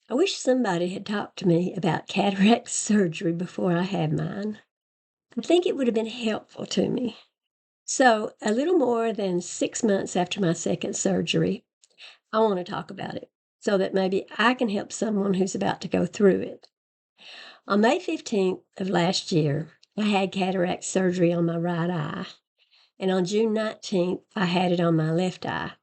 I wish somebody had talked to me about cataract surgery before I had mine. I think it would have been helpful to me. So, a little more than 6 months after my second surgery, I want to talk about it so that maybe I can help someone who's about to go through it. On May 15th of last year, I had cataract surgery on my right eye, and on June 19th, I had it on my left eye.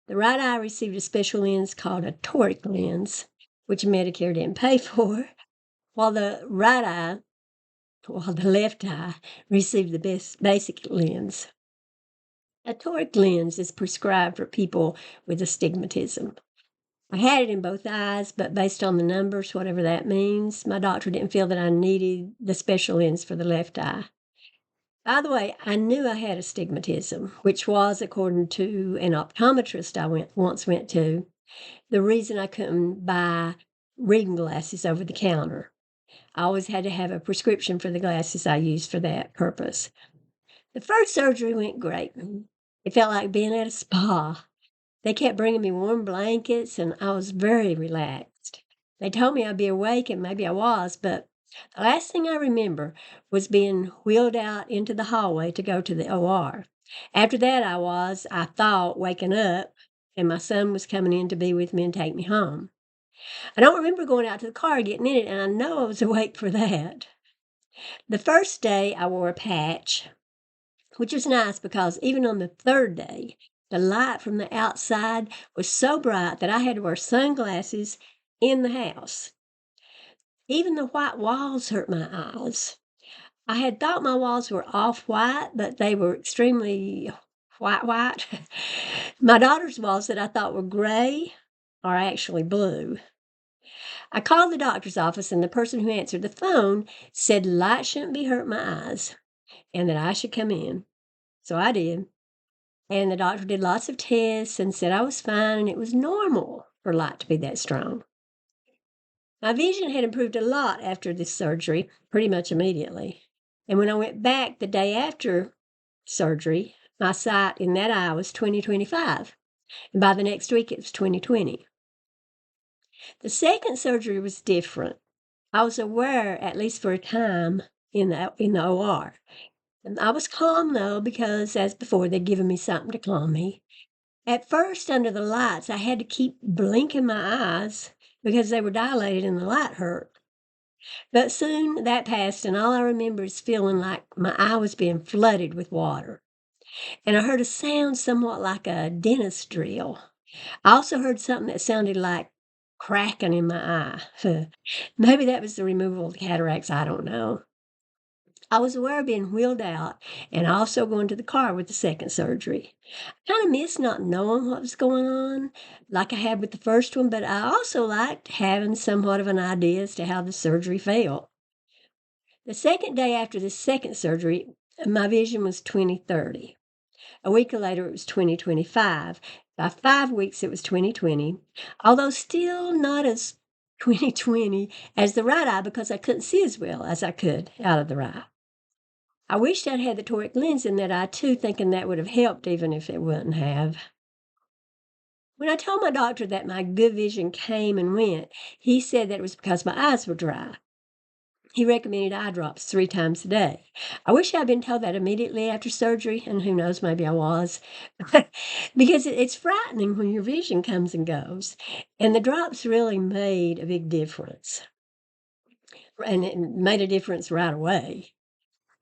The right eye received a special lens called a toric lens, which Medicare didn't pay for, while the left eye received the basic lens. A toric lens is prescribed for people with astigmatism. I had it in both eyes, but based on the numbers, whatever that means, my doctor didn't feel that I needed the special lens for the left eye. By the way, I knew I had astigmatism, which was, according to an optometrist I once went to, the reason I couldn't buy reading glasses over the counter. I always had to have a prescription for the glasses I used for that purpose. The first surgery went great. It felt like being at a spa. They kept bringing me warm blankets, and I was very relaxed. They told me I'd be awake, and maybe I was, but the last thing I remember was being wheeled out into the hallway to go to the OR. After that, I thought, waking up, and my son was coming in to be with me and take me home. I don't remember going out to the car, getting in it, and I know I was awake for that. The first day, I wore a patch, which was nice because even on the third day, the light from the outside was so bright that I had to wear sunglasses in the house. Even the white walls hurt my eyes. I had thought my walls were off-white, but they were extremely white. My daughter's walls that I thought were gray are actually blue. I called the doctor's office, and the person who answered the phone said light shouldn't be hurting my eyes and that I should come in. So I did. And the doctor did lots of tests and said I was fine and it was normal for light to be that strong. My vision had improved a lot after this surgery, pretty much immediately. And when I went back the day after surgery, my sight in that eye was 20/25. And by the next week, it was 20/20. The second surgery was different. I was aware, at least for a time, in the OR. And I was calm, though, because, as before, they'd given me something to calm me. At first, under the lights, I had to keep blinking my eyes because they were dilated and the light hurt. But soon that passed, and all I remember is feeling like my eye was being flooded with water. And I heard a sound somewhat like a dentist drill. I also heard something that sounded like cracking in my eye. Maybe that was the removal of the cataracts, I don't know. I was aware of being wheeled out and also going to the car with the second surgery. I kind of missed not knowing what was going on, like I had with the first one, but I also liked having somewhat of an idea as to how the surgery felt. The second day after the second surgery, my vision was 20/30. A week later, it was 20/25. By 5 weeks, it was 20/20, although still not as 20/20 as the right eye because I couldn't see as well as I could out of the right. I wished I'd had the toric lens in that eye too, thinking that would have helped even if it wouldn't have. When I told my doctor that my good vision came and went, he said that it was because my eyes were dry. He recommended eye drops 3 times a day. I wish I'd been told that immediately after surgery, and who knows, maybe I was. Because it's frightening when your vision comes and goes. And the drops really made a big difference. And it made a difference right away.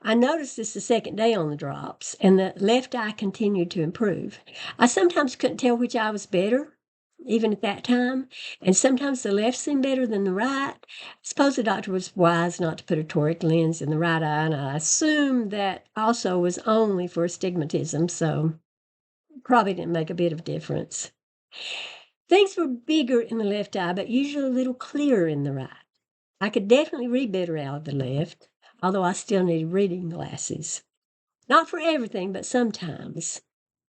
I noticed this the second day on the drops, and the left eye continued to improve. I sometimes couldn't tell which eye was better, even at that time, and sometimes the left seemed better than the right. I suppose the doctor was wise not to put a toric lens in the right eye, and I assumed that also was only for astigmatism, so probably didn't make a bit of difference. Things were bigger in the left eye, but usually a little clearer in the right. I could definitely read better out of the left, although I still needed reading glasses. Not for everything, but sometimes.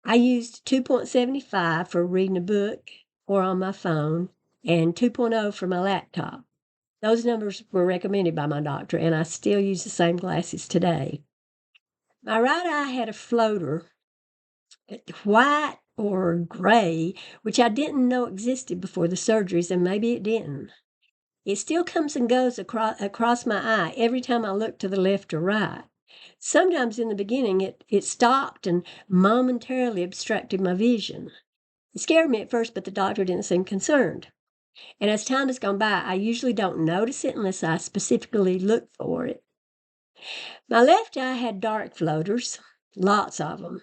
I used 2.75 for reading a book or on my phone, and 2.0 for my laptop. Those numbers were recommended by my doctor, and I still use the same glasses today. My right eye had a floater, white or gray, which I didn't know existed before the surgeries, and maybe it didn't. It still comes and goes across my eye every time I look to the left or right. Sometimes in the beginning, it stopped and momentarily obstructed my vision. It scared me at first, but the doctor didn't seem concerned. And as time has gone by, I usually don't notice it unless I specifically look for it. My left eye had dark floaters, lots of them,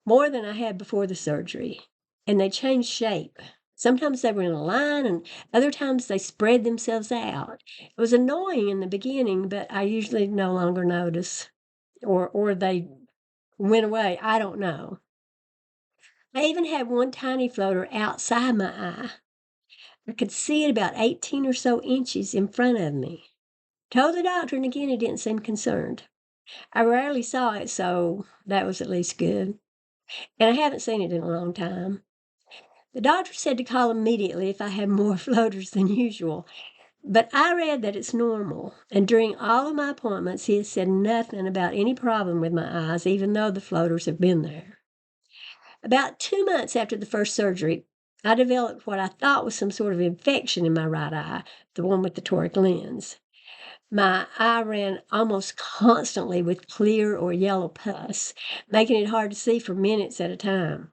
more than I had before the surgery, and they changed shape. Sometimes they were in a line, and other times they spread themselves out. It was annoying in the beginning, but I usually no longer notice, or they went away. I don't know. I even had one tiny floater outside my eye. I could see it about 18 or so inches in front of me. Told the doctor, and again, he didn't seem concerned. I rarely saw it, so that was at least good. And I haven't seen it in a long time. The doctor said to call immediately if I had more floaters than usual, but I read that it's normal. And during all of my appointments, he has said nothing about any problem with my eyes, even though the floaters have been there. About 2 months after the first surgery, I developed what I thought was some sort of infection in my right eye, the one with the toric lens. My eye ran almost constantly with clear or yellow pus, making it hard to see for minutes at a time.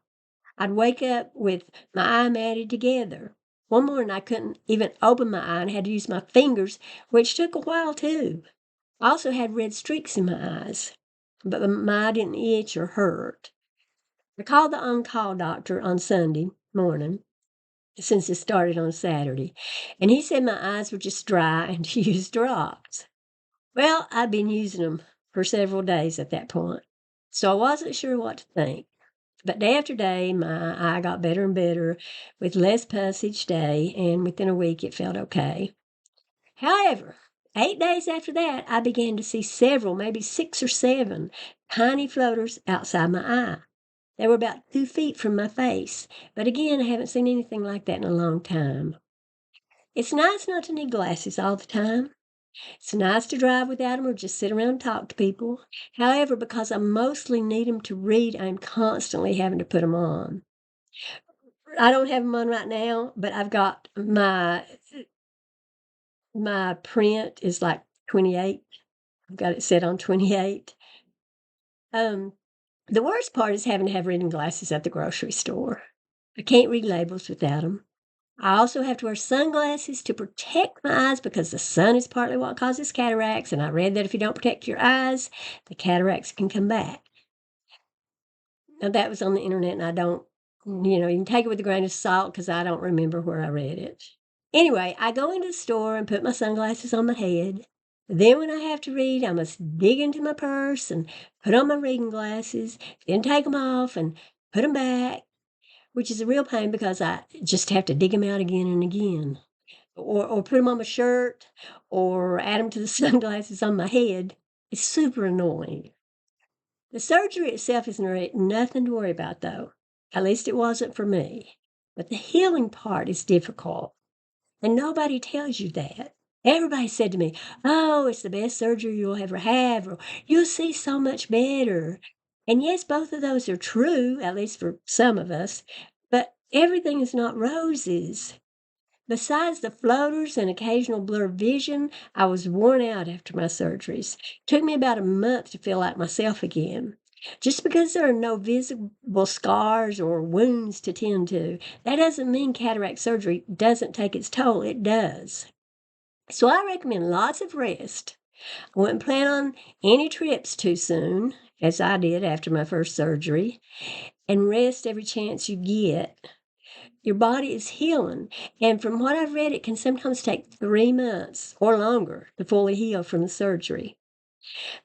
I'd wake up with my eye matted together. One morning I couldn't even open my eye and had to use my fingers, which took a while too. I also had red streaks in my eyes, but my eye didn't itch or hurt. I called the on-call doctor on Sunday morning, since it started on Saturday, and he said my eyes were just dry and to use drops. Well, I'd been using them for several days at that point, so I wasn't sure what to think. But day after day, my eye got better and better with less pus each day, and within a week it felt okay. However, 8 days after that, I began to see several, maybe 6 or 7, tiny floaters outside my eye. They were about 2 feet from my face, but again, I haven't seen anything like that in a long time. It's nice not to need glasses all the time. It's nice to drive without them or just sit around and talk to people. However, because I mostly need them to read, I'm constantly having to put them on. I don't have them on right now, but I've got my print is like 28. I've got it set on 28. Um, the worst part is having to have reading glasses at the grocery store. I can't read labels without them. I also have to wear sunglasses to protect my eyes because the sun is partly what causes cataracts, and I read that if you don't protect your eyes, the cataracts can come back. Now, that was on the internet, and I don't, you can take it with a grain of salt because I don't remember where I read it. Anyway, I go into the store and put my sunglasses on my head. Then, when I have to read, I must dig into my purse and put on my reading glasses, then take them off and put them back, which is a real pain because I just have to dig them out again and again. Or put them on my shirt or add them to the sunglasses on my head. It's super annoying. The surgery itself is nothing to worry about, though. At least it wasn't for me. But the healing part is difficult, and nobody tells you that. Everybody said to me, "Oh, it's the best surgery you'll ever have," or "You'll see so much better." And yes, both of those are true, at least for some of us, but everything is not roses. Besides the floaters and occasional blurred vision, I was worn out after my surgeries. It took me about a month to feel like myself again. Just because there are no visible scars or wounds to tend to, that doesn't mean cataract surgery doesn't take its toll. It does. So I recommend lots of rest. I wouldn't plan on any trips too soon, as I did after my first surgery, and rest every chance you get. Your body is healing, and from what I've read, it can sometimes take 3 months or longer to fully heal from the surgery.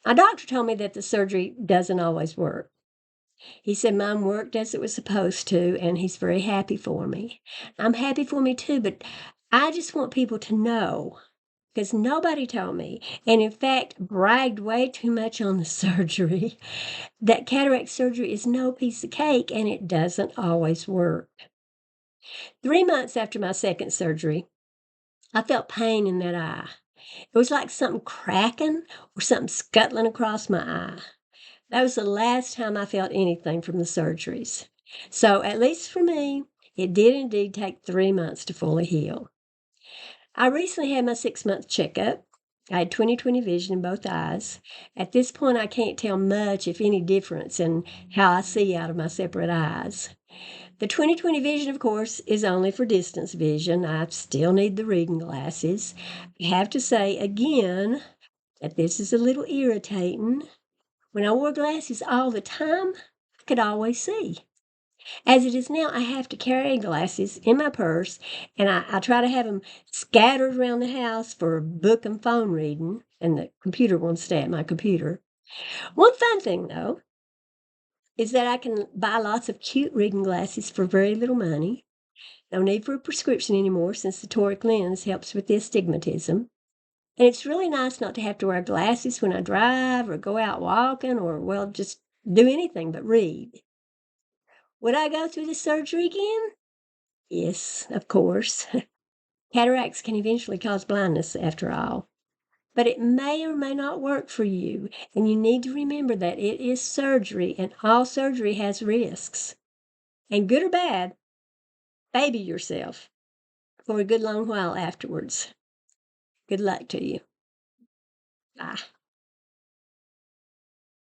My doctor told me that the surgery doesn't always work. He said mine worked as it was supposed to, and he's very happy for me. I'm happy for me too, but I just want people to know because nobody told me, and in fact, bragged way too much on the surgery, that cataract surgery is no piece of cake and it doesn't always work. 3 months after my second surgery, I felt pain in that eye. It was like something cracking or something scuttling across my eye. That was the last time I felt anything from the surgeries. So, at least for me, it did indeed take 3 months to fully heal. I recently had my 6-month checkup. I had 20/20 vision in both eyes. At this point, I can't tell much, if any, difference in how I see out of my separate eyes. The 20/20 vision, of course, is only for distance vision. I still need the reading glasses. I have to say again that this is a little irritating. When I wore glasses all the time, I could always see. As it is now, I have to carry glasses in my purse, and I try to have them scattered around the house for book and phone reading, and the computer won't stay at my computer. One fun thing, though, is that I can buy lots of cute reading glasses for very little money. No need for a prescription anymore since the toric lens helps with the astigmatism. And it's really nice not to have to wear glasses when I drive or go out walking or, well, just do anything but read. Would I go through the surgery again? Yes, of course. Cataracts can eventually cause blindness, after all. But it may or may not work for you, and you need to remember that it is surgery, and all surgery has risks. And good or bad, baby yourself for a good long while afterwards. Good luck to you. Bye.